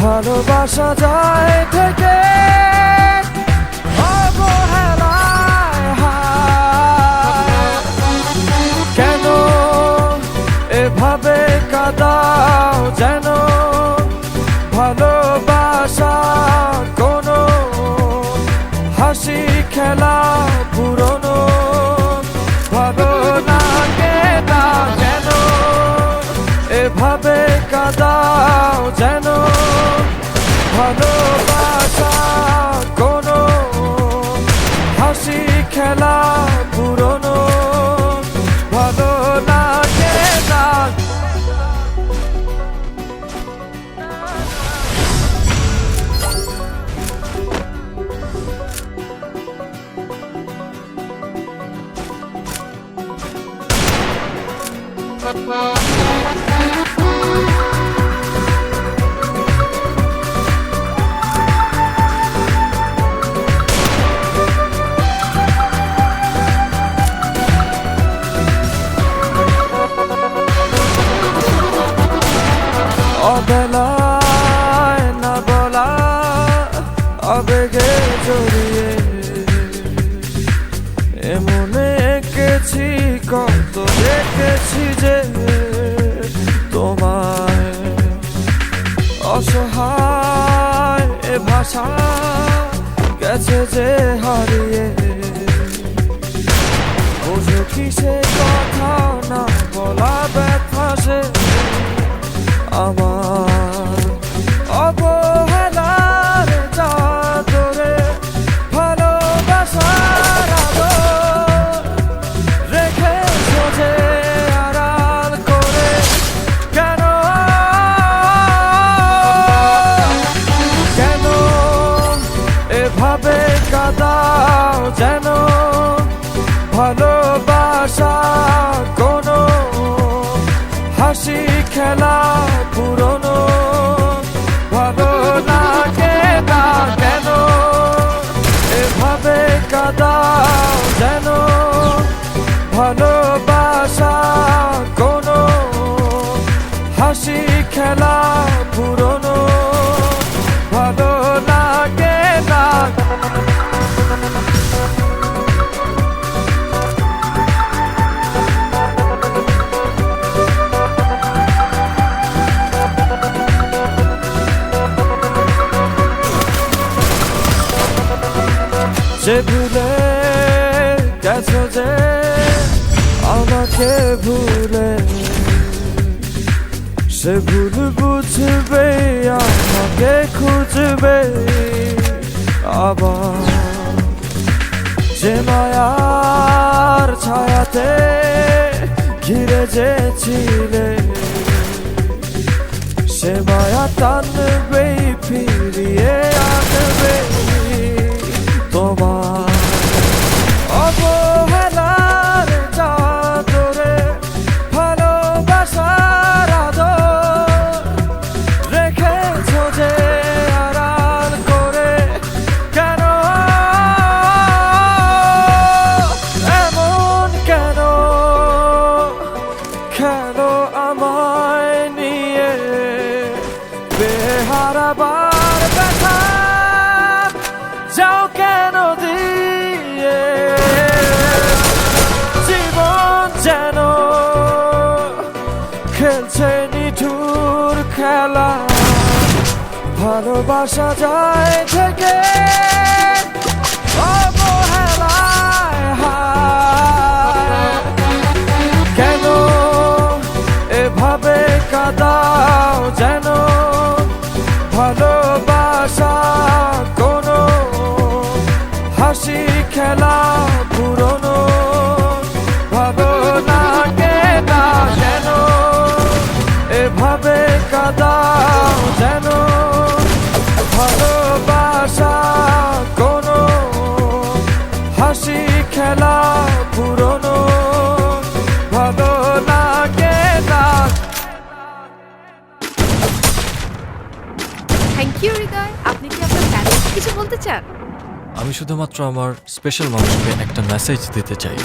ভালোবাসা যায় থেকে অবহেলায় হায়, কেন এভাবে কাঁদাও যেন ভালোবাসা কোনো হাসি খেলা পুরনো ভালো লাগে না, কেন এভাবে কাঁদাও যেন ভালোবাসা কোনো হাসি খেলা পুরনো ভালো লাগে না। অবেলায় না বলা আবেগে জড়িয়ে এমনে এঁকেছি কত দেখেছি যে তোমায় অসহায় এ ভাষা গেছে যে হারিয়ে, বুঝো কি সে কথা না বলা ব্যথা সে আমার অবহেলার চাদরে ভালোবাসার আদর রেখেছো যে আড়াল করে, কেন কেন এভাবে কাঁদাও যেন ভালোবাসা কোনো হাসি খেলা পুরনো ভালো লাগে না, কেন এভাবে কাঁদাও যেন ভালোবাসা কোনো হাসি খেলা পুরনো ভালো লাগে না। যে ভুলে গেছো যে আমাকে ভুলে, সে ভুল বুঝবে আমাকে খুঁজবে আবার, যে মায়ার ছায়াতে ঘিরে যে ছিলে সে মায়া টানবে ফিরিয়ে আনবে তোমার অবহেলার চাদরে ভালোবাসার আদর রেখেছো যে আড়াল করে, কেন এমন কেন কেন আমায় নিয়ে বেহারাবার ব্যথা যাও কেন দিয়ে, জীবন যেন খেলছে নিঠুর খেলা ভালোবাসা যায় থেকে অবহেলায় হায় কেন এভাবে কাঁদাও যেন ভালোবাসা কোনো হাসি খেলা পুরনো ভালো লাগে না যেন এভাবে কাঁদাও যেন ভালোবাসা কোনো হাসি খেলা পুরনো ভালো লাগে না। থ্যাংক ইউ হৃদয়। আপনি কি আপনার ফ্যানকে কিছু বলতে চান? আমি শুধুমাত্র আমার স্পেশাল মানুষকে একটা মেসেজ দিতে চাই।